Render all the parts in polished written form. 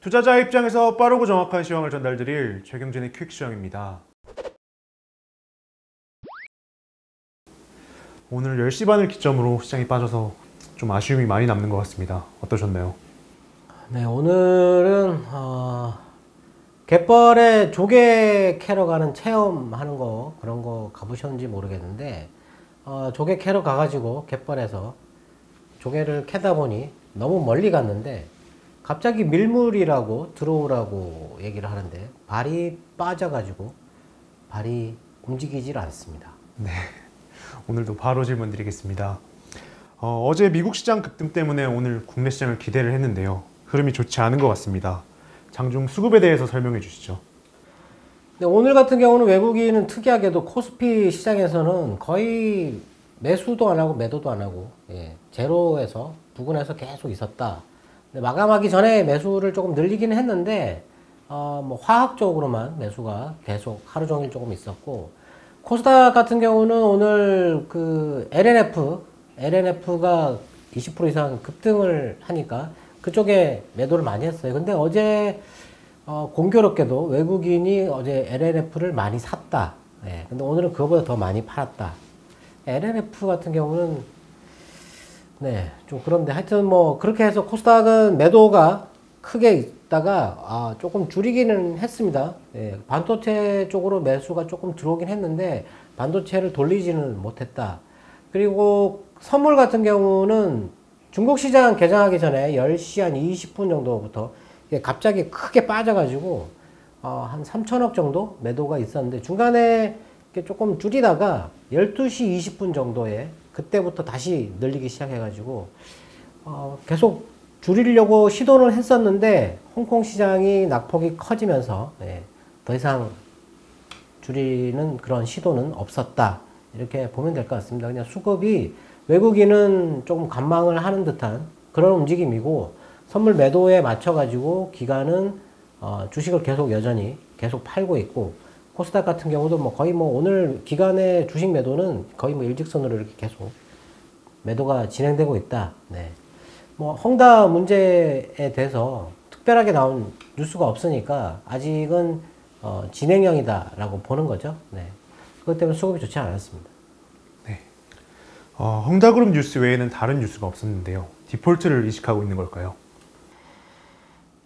투자자 입장에서 빠르고 정확한 시황을 전달드릴 최경진의 퀵 시황입니다. 오늘 10시 반을 기점으로 시장이 빠져서 좀 아쉬움이 많이 남는 것 같습니다. 어떠셨나요? 네, 오늘은 갯벌에 조개 캐러 가는 체험하는 거 그런 거 가보셨는지 모르겠는데 조개 캐러 가가지고 갯벌에서 조개를 캐다 보니 너무 멀리 갔는데 갑자기 밀물이라고 들어오라고 얘기를 하는데 발이 빠져가지고 발이 움직이질 않습니다. 네, 오늘도 바로 질문 드리겠습니다. 어제 미국 시장 급등 때문에 오늘 국내 시장을 기대를 했는데요. 흐름이 좋지 않은 것 같습니다. 장중 수급에 대해서 설명해 주시죠. 근데 오늘 같은 경우는 외국인은 특이하게도 코스피 시장에서는 거의 매수도 안 하고 매도도 안 하고 제로에서 부근에서 계속 있었다. 근데 마감하기 전에 매수를 조금 늘리기는 했는데 뭐 화학적으로만 매수가 계속 하루 종일 조금 있었고, 코스닥 같은 경우는 오늘 그 LNF가 20% 이상 급등을 하니까 그쪽에 매도를 많이 했어요. 근데 어제 공교롭게도 외국인이 어제 LNF를 많이 샀다. 근데 오늘은 그거보다 더 많이 팔았다. LNF 같은 경우는 좀 그런데 하여튼 뭐 그렇게 해서 코스닥은 매도가 크게 있다가 조금 줄이기는 했습니다. 반도체 쪽으로 매수가 조금 들어오긴 했는데 반도체를 돌리지는 못했다. 그리고 선물 같은 경우는 중국 시장 개장하기 전에 10시 한 20분 정도부터 갑자기 크게 빠져가지고 한 3천억 정도 매도가 있었는데 중간에 조금 줄이다가 12시 20분 정도에 그때부터 다시 늘리기 시작해가지고 계속 줄이려고 시도는 했었는데 홍콩 시장이 낙폭이 커지면서 더 이상 줄이는 그런 시도는 없었다. 이렇게 보면 될 것 같습니다. 그냥 수급이 외국인은 조금 관망을 하는 듯한 그런 움직임이고, 선물 매도에 맞춰가지고 기관은 주식을 여전히 계속 팔고 있고, 코스닥 같은 경우도 뭐 거의 뭐 오늘 기관의 주식 매도는 거의 뭐 일직선으로 이렇게 계속 매도가 진행되고 있다. 뭐 헝다 문제에 대해서 특별하게 나온 뉴스가 없으니까 아직은 진행형이다라고 보는 거죠. 그것 때문에 수급이 좋지 않았습니다. 헝다그룹 뉴스 외에는 다른 뉴스가 없었는데요. 디폴트를 의식하고 있는 걸까요?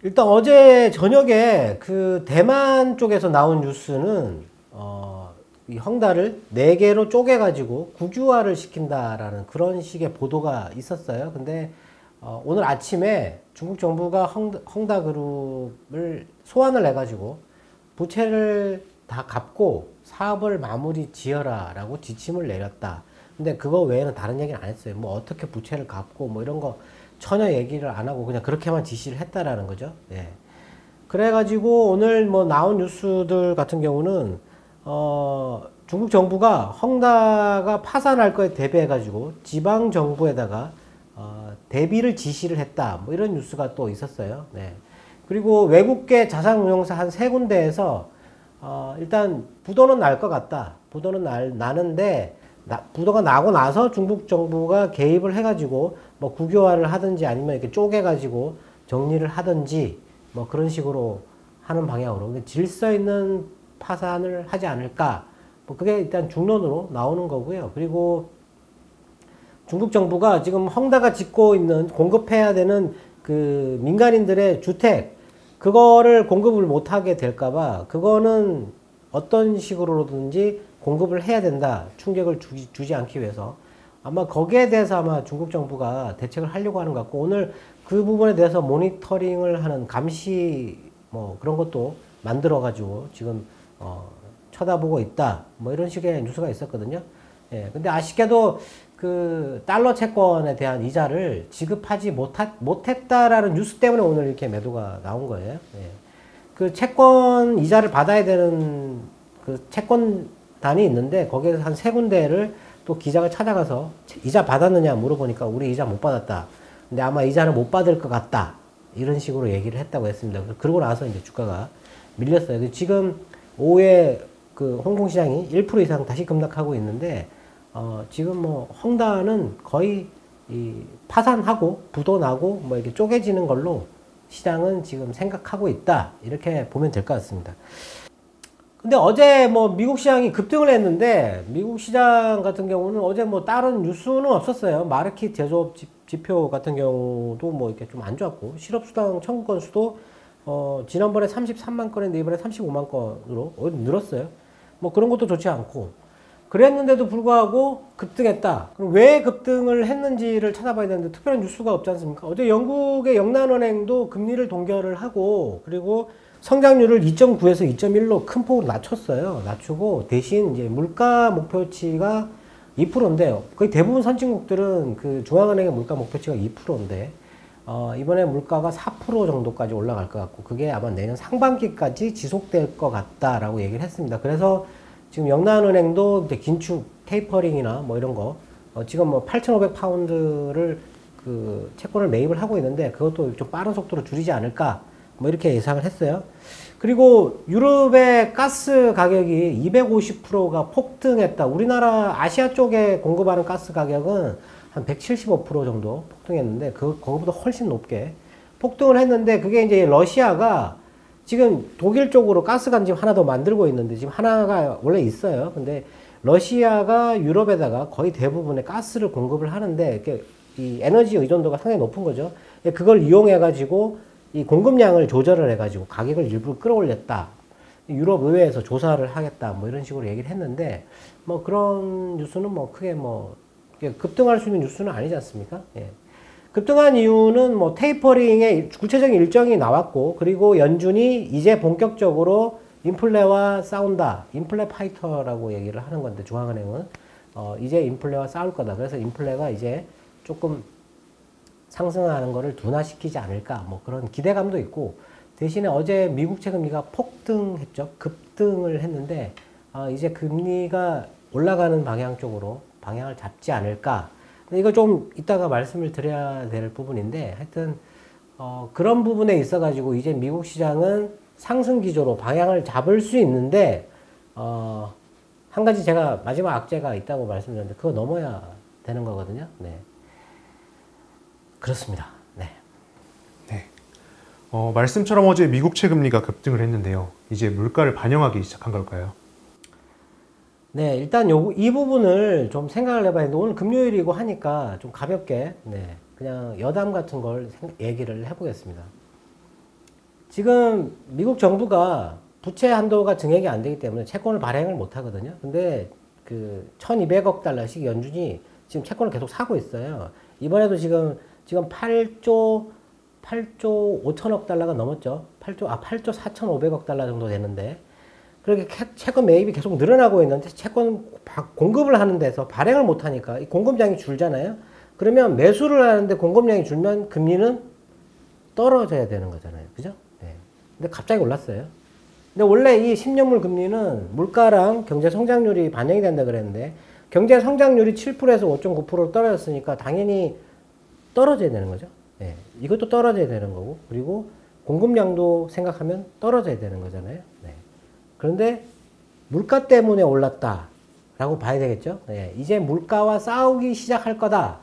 일단 어제 저녁에 그 대만 쪽에서 나온 뉴스는 이 헝다를 4개로 쪼개가지고 국유화를 시킨다라는 그런 식의 보도가 있었어요. 근데 오늘 아침에 중국 정부가 헝다그룹을 소환을 해가지고 부채를 다 갚고 사업을 마무리 지어라 라고 지침을 내렸다. 근데 그거 외에는 다른 얘기는 안 했어요. 뭐 어떻게 부채를 갚고 뭐 이런 거 전혀 얘기를 안 하고 그냥 그렇게만 지시를 했다라는 거죠. 그래가지고 오늘 뭐 나온 뉴스들 같은 경우는 중국 정부가 헝다가 파산할 거에 대비해가지고 지방 정부에다가 대비를 지시를 했다. 뭐 이런 뉴스가 또 있었어요. 그리고 외국계 자산운용사 한 3군데에서 일단 부도는 날 것 같다. 부도는 나는데 부도가 나고 나서 중국 정부가 개입을 해가지고 뭐 국유화를 하든지 아니면 이렇게 쪼개가지고 정리를 하든지 뭐 그런 식으로 하는 방향으로 질서 있는 파산을 하지 않을까. 뭐 그게 일단 중론으로 나오는 거고요. 그리고 중국 정부가 지금 헝다가 짓고 있는 공급해야 되는 그 민간인들의 주택 그거를 공급을 못하게 될까봐 그거는 어떤 식으로든지 공급을 해야 된다. 충격을 주지 않기 위해서. 아마 거기에 대해서 아마 중국 정부가 대책을 하려고 하는 것 같고, 오늘 그 부분에 대해서 모니터링을 하는 감시 뭐 그런 것도 만들어가지고 지금 쳐다보고 있다. 뭐 이런 식의 뉴스가 있었거든요. 근데 아쉽게도 그 달러 채권에 대한 이자를 지급하지 못했다라는 뉴스 때문에 오늘 이렇게 매도가 나온 거예요. 그 채권 이자를 받아야 되는 그 채권단이 있는데 거기에서 한 3군데를 또 기자가 찾아가서 이자 받았느냐 물어보니까 우리 이자 못 받았다. 근데 아마 이자를 못 받을 것 같다. 이런 식으로 얘기를 했다고 했습니다. 그러고 나서 이제 주가가 밀렸어요. 지금 오후에 그 홍콩 시장이 1% 이상 다시 급락하고 있는데 지금 뭐 헝다는 거의 이 파산하고 부도 나고 뭐 이렇게 쪼개지는 걸로 시장은 지금 생각하고 있다. 이렇게 보면 될 것 같습니다. 근데 어제 뭐 미국 시장이 급등을 했는데 미국 시장 같은 경우는 어제 뭐 다른 뉴스는 없었어요. 마르킷 제조업 지표 같은 경우도 뭐 이렇게 좀 안 좋았고 실업수당 청구 건수도 지난번에 33만 건인데 이번에 35만 건으로 늘었어요. 뭐 그런 것도 좋지 않고 그랬는데도 불구하고 급등했다. 그럼 왜 급등을 했는지를 찾아봐야 되는데 특별한 뉴스가 없지 않습니까? 어제 영국의 영란은행도 금리를 동결을 하고 그리고 성장률을 2.9에서 2.1로 큰 폭으로 낮췄어요. 낮추고 대신 이제 물가 목표치가 2%인데요. 거의 대부분 선진국들은 그 중앙은행의 물가 목표치가 2%인데 이번에 물가가 4% 정도까지 올라갈 것 같고 그게 아마 내년 상반기까지 지속될 것 같다라고 얘기를 했습니다. 그래서 지금 영란은행도 이제 긴축 테이퍼링이나 뭐 이런 거 지금 뭐 8,500파운드를 그 채권을 매입을 하고 있는데 그것도 좀 빠른 속도로 줄이지 않을까 뭐 이렇게 예상을 했어요. 그리고 유럽의 가스 가격이 250%가 폭등했다. 우리나라 아시아 쪽에 공급하는 가스 가격은 한 175% 정도 폭등했는데 그거보다 훨씬 높게 폭등을 했는데 그게 이제 러시아가 지금 독일 쪽으로 가스관 지금 하나 더 만들고 있는데 지금 하나가 원래 있어요. 근데 러시아가 유럽에다가 거의 대부분의 가스를 공급을 하는데 이렇게 이 에너지 의존도가 상당히 높은 거죠. 그걸 이용해 가지고 이 공급량을 조절을 해 가지고 가격을 일부러 끌어올렸다. 유럽 의회에서 조사를 하겠다. 뭐 이런 식으로 얘기를 했는데 뭐 그런 뉴스는 뭐 크게 뭐 급등할 수 있는 뉴스는 아니지 않습니까? 예. 급등한 이유는 뭐 테이퍼링의 구체적인 일정이 나왔고 그리고 연준이 이제 본격적으로 인플레와 싸운다. 인플레 파이터라고 얘기를 하는 건데 중앙은행은 이제 인플레와 싸울 거다. 그래서 인플레가 이제 조금 상승하는 거를 둔화시키지 않을까 뭐 그런 기대감도 있고 대신에 어제 미국 채금리가 폭등했죠. 급등을 했는데 이제 금리가 올라가는 방향 쪽으로 방향을 잡지 않을까. 이거 좀 이따가 말씀을 드려야 될 부분인데 하여튼 그런 부분에 있어 가지고 이제 미국 시장은 상승 기조로 방향을 잡을 수 있는데 한 가지 제가 마지막 악재가 있다고 말씀드렸는데 그거 넘어야 되는 거거든요. 네. 그렇습니다. 네. 네. 말씀처럼 어제 미국 채금리가 급등을 했는데요. 이제 물가를 반영하기 시작한 걸까요? 네, 일단 이 부분을 좀 생각을 해봐야 되는데, 오늘 금요일이고 하니까 좀 가볍게, 네, 그냥 여담 같은 걸 얘기를 해보겠습니다. 지금 미국 정부가 부채 한도가 증액이 안 되기 때문에 채권을 발행을 못 하거든요. 근데 그 1200억 달러씩 연준이 지금 채권을 계속 사고 있어요. 이번에도 지금 8조 5천억 달러가 넘었죠. 8조 4,500억 달러 정도 되는데, 그렇게 채권 매입이 계속 늘어나고 있는데 채권 공급을 하는 데서 발행을 못 하니까 이 공급량이 줄잖아요. 그러면 매수를 하는데 공급량이 줄면 금리는 떨어져야 되는 거잖아요. 그죠? 네. 근데 갑자기 올랐어요. 근데 원래 이 10년물 금리는 물가랑 경제 성장률이 반영이 된다 그랬는데 경제 성장률이 7%에서 5.9%로 떨어졌으니까 당연히 떨어져야 되는 거죠. 네. 이것도 떨어져야 되는 거고 그리고 공급량도 생각하면 떨어져야 되는 거잖아요. 네. 그런데 물가 때문에 올랐다라고 봐야 되겠죠. 네, 이제 물가와 싸우기 시작할 거다.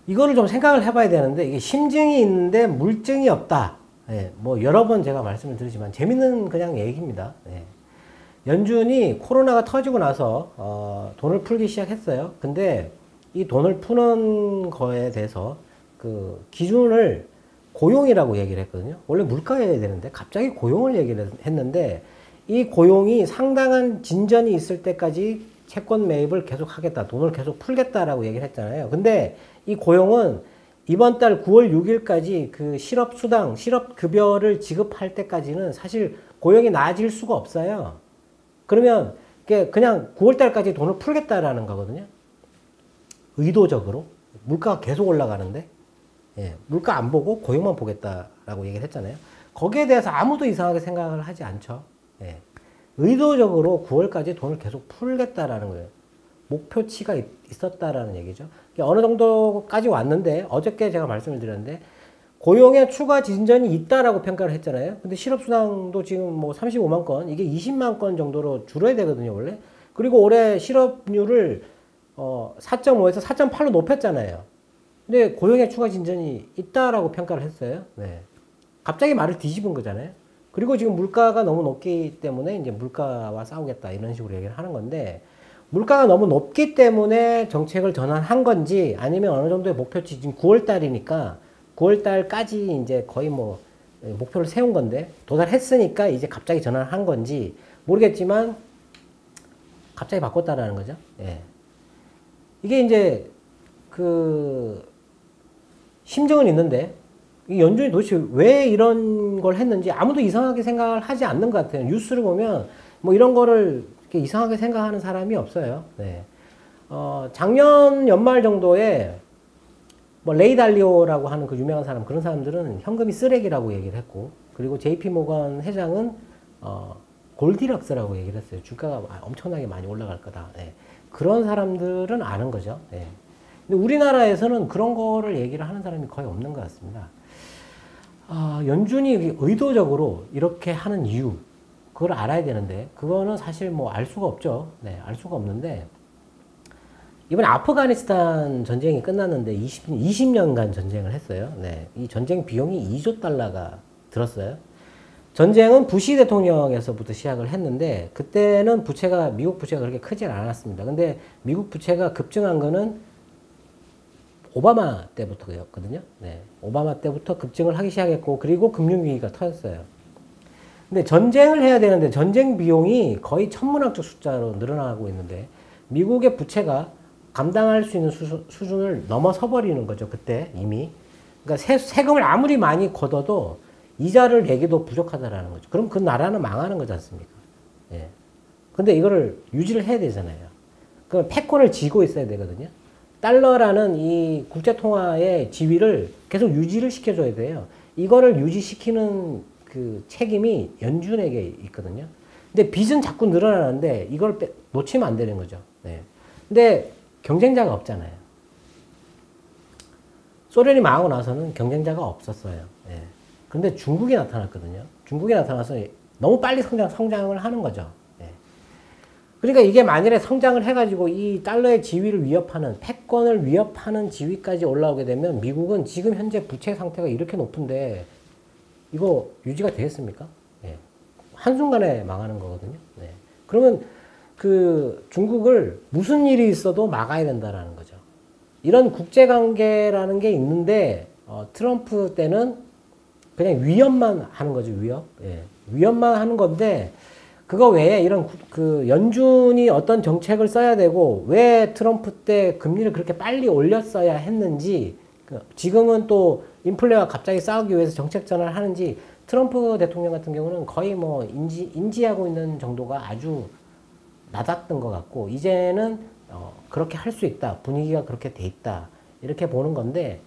이거를 좀 생각을 해봐야 되는데 이게 심증이 있는데 물증이 없다. 네, 뭐 여러 번 제가 말씀을 드리지만 재밌는 그냥 얘기입니다. 네. 연준이 코로나가 터지고 나서 돈을 풀기 시작했어요. 근데 이 돈을 푸는 거에 대해서 그 기준을 고용이라고 얘기를 했거든요. 원래 물가여야 되는데 갑자기 고용을 얘기를 했는데 이 고용이 상당한 진전이 있을 때까지 채권 매입을 계속 하겠다. 돈을 계속 풀겠다라고 얘기를 했잖아요. 근데 이 고용은 이번 달 9월 6일까지 그 실업수당, 실업급여를 지급할 때까지는 사실 고용이 나아질 수가 없어요. 그러면 그냥 9월 달까지 돈을 풀겠다라는 거거든요. 의도적으로. 물가가 계속 올라가는데. 예, 물가 안 보고 고용만 보겠다라고 얘기를 했잖아요. 거기에 대해서 아무도 이상하게 생각을 하지 않죠. 예. 의도적으로 9월까지 돈을 계속 풀겠다라는 거예요. 목표치가 있었다라는 얘기죠. 어느 정도까지 왔는데 어저께 제가 말씀을 드렸는데 고용에 추가 진전이 있다라고 평가를 했잖아요. 근데 실업수당도 지금 뭐 35만 건, 이게 20만 건 정도로 줄어야 되거든요, 원래. 그리고 올해 실업률을 4.5에서 4.8로 높였잖아요. 근데 고용에 추가 진전이 있다라고 평가를 했어요. 네. 갑자기 말을 뒤집은 거잖아요. 그리고 지금 물가가 너무 높기 때문에 이제 물가와 싸우겠다 이런 식으로 얘기를 하는 건데, 물가가 너무 높기 때문에 정책을 전환한 건지 아니면 어느 정도의 목표치, 지금 9월 달이니까 9월 달까지 이제 거의 뭐 목표를 세운 건데 도달했으니까 이제 갑자기 전환한 건지 모르겠지만 갑자기 바꿨다라는 거죠. 예. 이게 이제 그 심정은 있는데 이 연준이 도대체 왜 이런 걸 했는지 아무도 이상하게 생각을 하지 않는 것 같아요. 뉴스를 보면 뭐 이런 거를 이렇게 이상하게 생각하는 사람이 없어요. 네. 작년 연말 정도에 뭐 레이 달리오라고 하는 그 유명한 사람, 그런 사람들은 현금이 쓰레기라고 얘기를 했고, 그리고 JP 모건 회장은 골디락스라고 얘기를 했어요. 주가가 엄청나게 많이 올라갈 거다. 네. 그런 사람들은 아는 거죠. 네. 근데 우리나라에서는 그런 거를 얘기를 하는 사람이 거의 없는 것 같습니다. 연준이 의도적으로 이렇게 하는 이유, 그걸 알아야 되는데, 그거는 사실 뭐 알 수가 없죠. 네, 알 수가 없는데, 이번에 아프가니스탄 전쟁이 끝났는데 20년간 전쟁을 했어요. 네, 이 전쟁 비용이 2조 달러가 들었어요. 전쟁은 부시 대통령에서부터 시작을 했는데, 그때는 부채가, 미국 부채가 그렇게 크진 않았습니다. 근데 미국 부채가 급증한 거는 오바마 때부터였거든요. 네, 오바마 때부터 급증을 하기 시작했고, 그리고 금융위기가 터졌어요. 근데 전쟁을 해야 되는데 전쟁 비용이 거의 천문학적 숫자로 늘어나고 있는데, 미국의 부채가 감당할 수 있는 수준을 넘어서 버리는 거죠. 그때 이미. 그러니까 세금을 아무리 많이 걷어도 이자를 내기도 부족하다라는 거죠. 그럼 그 나라는 망하는 거지 않습니까? 예. 근데 이거를 유지를 해야 되잖아요. 그럼 패권을 쥐고 있어야 되거든요. 달러라는 이 국제통화의 지위를 계속 유지를 시켜줘야 돼요. 이거를 유지시키는 그 책임이 연준에게 있거든요. 근데 빚은 자꾸 늘어나는데 이걸 놓치면 안 되는 거죠. 네. 근데 경쟁자가 없잖아요. 소련이 망하고 나서는 경쟁자가 없었어요. 네. 근데 중국이 나타났거든요. 중국이 나타나서 너무 빨리 성장을 하는 거죠. 네. 그러니까 이게 만일에 성장을 해가지고 이 달러의 지위를 위협하는, 패권을 위협하는 지위까지 올라오게 되면 미국은 지금 현재 부채 상태가 이렇게 높은데 이거 유지가 되겠습니까? 네. 한순간에 망하는 거거든요. 네. 그러면 그 중국을 무슨 일이 있어도 막아야 된다라는 거죠. 이런 국제관계라는 게 있는데 트럼프 때는 그냥 위협만 하는 거죠. 위협. 예. 위협만 하는 건데 그거 외에 이런 그 연준이 어떤 정책을 써야 되고 왜 트럼프 때 금리를 그렇게 빨리 올렸어야 했는지, 지금은 또 인플레와 갑자기 싸우기 위해서 정책 전환을 하는지, 트럼프 대통령 같은 경우는 거의 뭐 인지하고 있는 정도가 아주 낮았던 것 같고, 이제는 그렇게 할 수 있다, 분위기가 그렇게 돼 있다, 이렇게 보는 건데,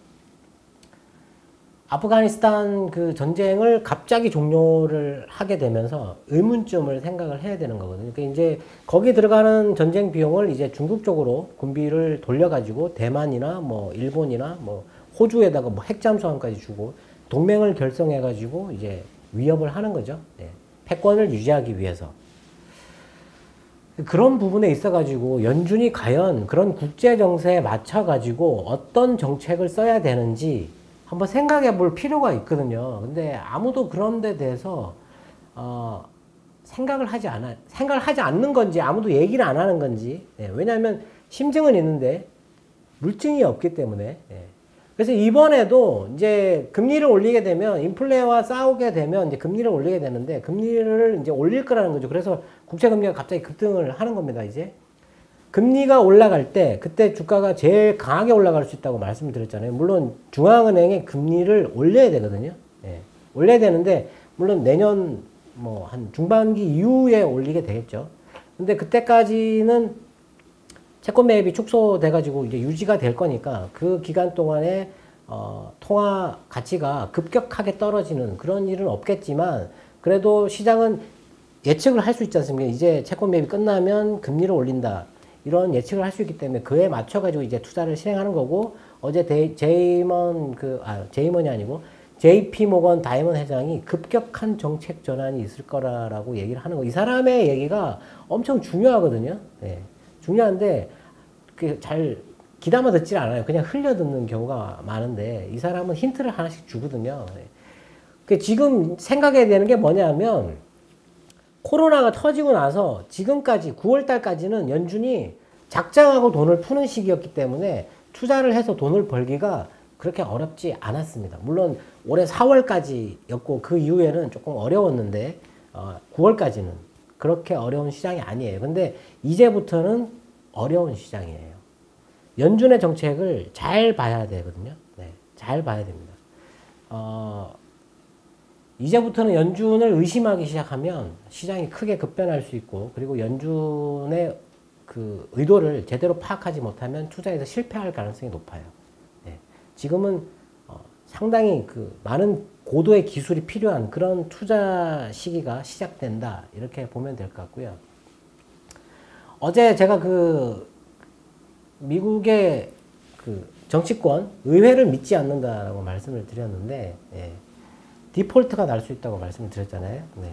아프가니스탄 그 전쟁을 갑자기 종료를 하게 되면서 의문점을 생각을 해야 되는 거거든요. 그러니까 이제 거기 들어가는 전쟁 비용을 이제 중국 쪽으로 군비를 돌려가지고 대만이나 뭐 일본이나 뭐 호주에다가 뭐 핵잠수함까지 주고 동맹을 결성해가지고 이제 위협을 하는 거죠. 네. 패권을 유지하기 위해서. 그런 부분에 있어가지고 연준이 과연 그런 국제 정세에 맞춰가지고 어떤 정책을 써야 되는지 한번 생각해 볼 필요가 있거든요. 근데 아무도 그런 데 대해서 생각을 하지 않는 건지, 아무도 얘기를 안 하는 건지. 예, 왜냐하면 심증은 있는데 물증이 없기 때문에. 예. 그래서 이번에도 이제 금리를 올리게 되면, 인플레와 싸우게 되면 이제 금리를 올리게 되는데, 금리를 이제 올릴 거라는 거죠. 그래서 국채금리가 갑자기 급등을 하는 겁니다, 이제. 금리가 올라갈 때, 그때 주가가 제일 강하게 올라갈 수 있다고 말씀드렸잖아요. 물론 중앙은행이 금리를 올려야 되거든요. 예. 올려야 되는데, 물론 내년 뭐 한 중반기 이후에 올리게 되겠죠. 근데 그때까지는 채권 매입이 축소돼가지고 이제 유지가 될 거니까 그 기간 동안에 통화 가치가 급격하게 떨어지는 그런 일은 없겠지만, 그래도 시장은 예측을 할 수 있지 않습니까? 이제 채권 매입이 끝나면 금리를 올린다, 이런 예측을 할 수 있기 때문에 그에 맞춰가지고 이제 투자를 실행하는 거고, 어제 제이먼이 아니고 JP 모건 다이먼 회장이 급격한 정책 전환이 있을 거라고 얘기를 하는 거. 이 사람의 얘기가 엄청 중요하거든요. 네. 중요한데 잘 귀담아 듣질 않아요. 그냥 흘려 듣는 경우가 많은데, 이 사람은 힌트를 하나씩 주거든요. 네. 그 지금 생각해야 되는 게 뭐냐면 코로나가 터지고 나서 지금까지 9월 달까지는 연준이 작정하고 돈을 푸는 시기였기 때문에 투자를 해서 돈을 벌기가 그렇게 어렵지 않았습니다. 물론 올해 4월까지였고 그 이후에는 조금 어려웠는데 9월까지는 그렇게 어려운 시장이 아니에요. 근데 이제부터는 어려운 시장이에요. 연준의 정책을 잘 봐야 되거든요. 네, 잘 봐야 됩니다. 이제부터는 연준을 의심하기 시작하면 시장이 크게 급변할 수 있고, 그리고 연준의 그 의도를 제대로 파악하지 못하면 투자에서 실패할 가능성이 높아요. 네. 지금은 상당히 그 많은 고도의 기술이 필요한 그런 투자 시기가 시작된다, 이렇게 보면 될 것 같고요. 어제 제가 그 미국의 그 정치권 의회를 믿지 않는다라고 말씀을 드렸는데, 예. 디폴트가 날 수 있다고 말씀을 드렸잖아요. 네.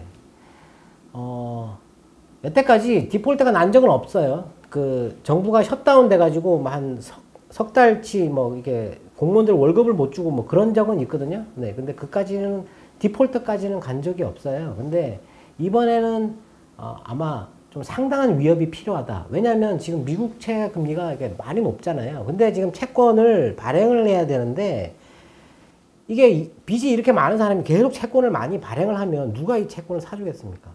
여태까지 디폴트가 난 적은 없어요. 그 정부가 셧다운 돼가지고 한 석 달치 뭐 이게 공무원들 월급을 못 주고 뭐 그런 적은 있거든요. 네. 근데 그까지는 디폴트까지는 간 적이 없어요. 근데 이번에는 아마 좀 상당한 위협이 필요하다. 왜냐하면 지금 미국 채 금리가 이게 많이 높잖아요. 근데 지금 채권을 발행을 해야 되는데 이게 빚이 이렇게 많은 사람이 계속 채권을 많이 발행을 하면 누가 이 채권을 사주겠습니까?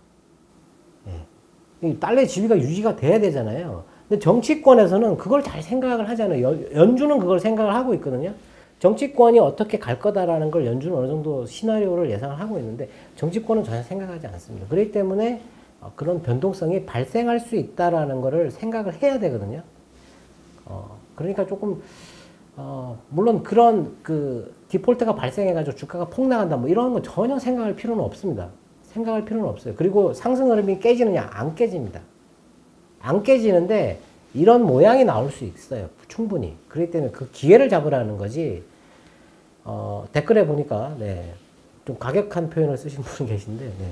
예. 달러의 지위가 유지가 돼야 되잖아요. 근데 정치권에서는 그걸 잘 생각을 하잖아요. 연준은 그걸 생각을 하고 있거든요. 정치권이 어떻게 갈 거다라는 걸 연준은 어느 정도 시나리오를 예상을 하고 있는데 정치권은 전혀 생각하지 않습니다. 그렇기 때문에 그런 변동성이 발생할 수 있다라는 거를 생각을 해야 되거든요. 그러니까 조금 물론 그런 그 디폴트가 발생해가지고 주가가 폭락한다 뭐 이런 거 전혀 생각할 필요는 없습니다. 생각할 필요는 없어요. 그리고 상승 흐름이 깨지느냐? 안 깨집니다. 안 깨지는데 이런 모양이 나올 수 있어요. 충분히. 그렇기 때문에 그 기회를 잡으라는 거지. 댓글에 보니까 네, 좀 과격한 표현을 쓰신 분이 계신데 네.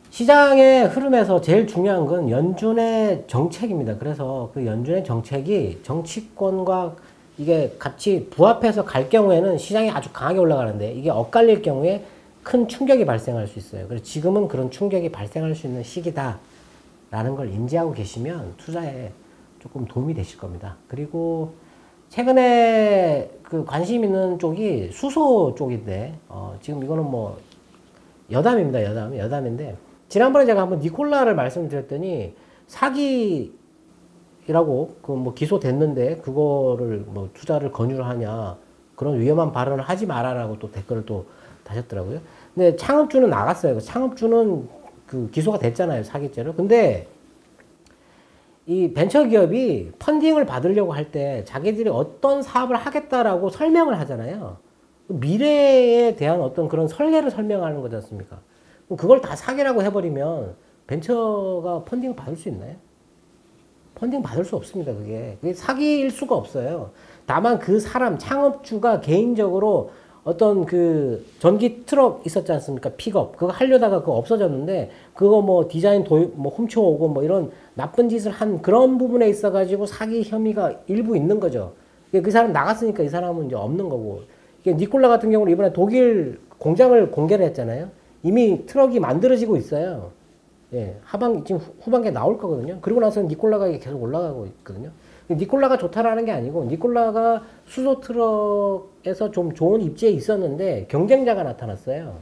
시장의 흐름에서 제일 중요한 건 연준의 정책입니다. 그래서 그 연준의 정책이 정치권과 이게 같이 부합해서 갈 경우에는 시장이 아주 강하게 올라가는데 이게 엇갈릴 경우에 큰 충격이 발생할 수 있어요. 그래서 지금은 그런 충격이 발생할 수 있는 시기다라는 걸 인지하고 계시면 투자에 조금 도움이 되실 겁니다. 그리고 최근에 그 관심 있는 쪽이 수소 쪽인데 지금 이거는 뭐 여담입니다. 여담인데 지난번에 제가 한번 니콜라를 말씀드렸더니 사기라고 그 뭐 기소됐는데 그거를 뭐 투자를 권유를 하냐 그런 위험한 발언을 하지 마라라고 또 댓글을 또 다셨더라고요. 근데 창업주는 나갔어요. 창업주는 그 기소가 됐잖아요. 사기죄로. 근데 이 벤처기업이 펀딩을 받으려고 할 때 자기들이 어떤 사업을 하겠다라고 설명을 하잖아요. 미래에 대한 어떤 그런 설계를 설명하는 거지 않습니까? 그걸 다 사기라고 해버리면 벤처가 펀딩을 받을 수 있나요? 펀딩 받을 수 없습니다. 그게 사기일 수가 없어요. 다만 그 사람, 창업주가 개인적으로 어떤 그 전기 트럭 있었지 않습니까? 픽업. 그거 하려다가 그거 없어졌는데, 그거 뭐 디자인 도입, 뭐 훔쳐오고 뭐 이런 나쁜 짓을 한 그런 부분에 있어가지고 사기 혐의가 일부 있는 거죠. 그 사람 나갔으니까 이 사람은 이제 없는 거고. 이게 니콜라 같은 경우는 이번에 독일 공장을 공개를 했잖아요. 이미 트럭이 만들어지고 있어요. 예, 지금 후반기에 나올 거거든요. 그리고 나서 니콜라가 계속 올라가고 있거든요. 니콜라가 좋다라는 게 아니고, 니콜라가 수소 트럭에서 좀 좋은 입지에 있었는데, 경쟁자가 나타났어요.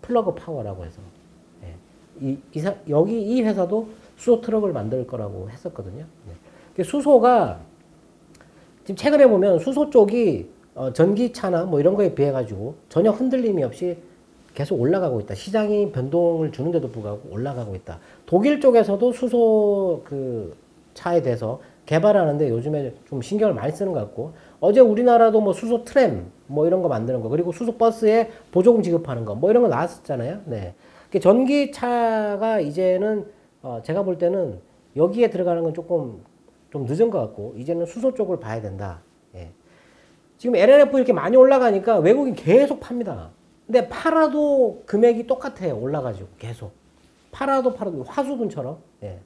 플러그 파워라고 해서. 예. 여기 이 회사도 수소 트럭을 만들 거라고 했었거든요. 예. 수소가, 지금 최근에 보면 수소 쪽이 전기차나 뭐 이런 거에 비해가지고 전혀 흔들림이 없이 계속 올라가고 있다. 시장이 변동을 주는데도 불구하고 올라가고 있다. 독일 쪽에서도 수소 그 차에 대해서 개발하는데 요즘에 좀 신경을 많이 쓰는 것 같고, 어제 우리나라도 뭐 수소 트램 뭐 이런 거 만드는 거, 그리고 수소 버스에 보조금 지급하는 거 뭐 이런 거 나왔었잖아요. 네. 전기차가 이제는 제가 볼 때는 여기에 들어가는 건 조금 좀 늦은 것 같고, 이제는 수소 쪽을 봐야 된다. 예. 지금 LNF 이렇게 많이 올라가니까 외국인 계속 팝니다. 근데 팔아도 금액이 똑같아요. 올라가지고 계속 팔아도 화수분처럼. 예.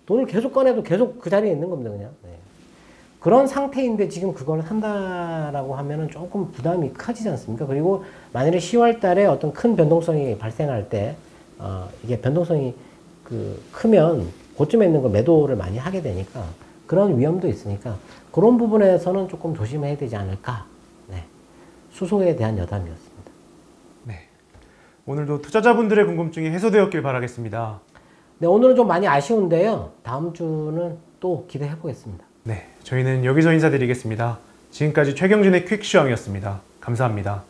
돈을 계속 꺼내도 계속 그 자리에 있는 겁니다. 그냥. 예. 그런 상태인데 지금 그걸 산다라고 하면은 조금 부담이 커지지 않습니까? 그리고 만약에 10월 달에 어떤 큰 변동성이 발생할 때, 이게 변동성이 크면 그쯤에 있는 거 매도를 많이 하게 되니까 그런 위험도 있으니까 그런 부분에서는 조금 조심해야 되지 않을까. 네. 수소에 대한 여담이었습니다. 네. 오늘도 투자자분들의 궁금증이 해소되었길 바라겠습니다. 네, 오늘은 좀 많이 아쉬운데요. 다음 주는 또 기대해 보겠습니다. 네, 저희는 여기서 인사드리겠습니다. 지금까지 최경진의 퀵시황이었습니다. 감사합니다.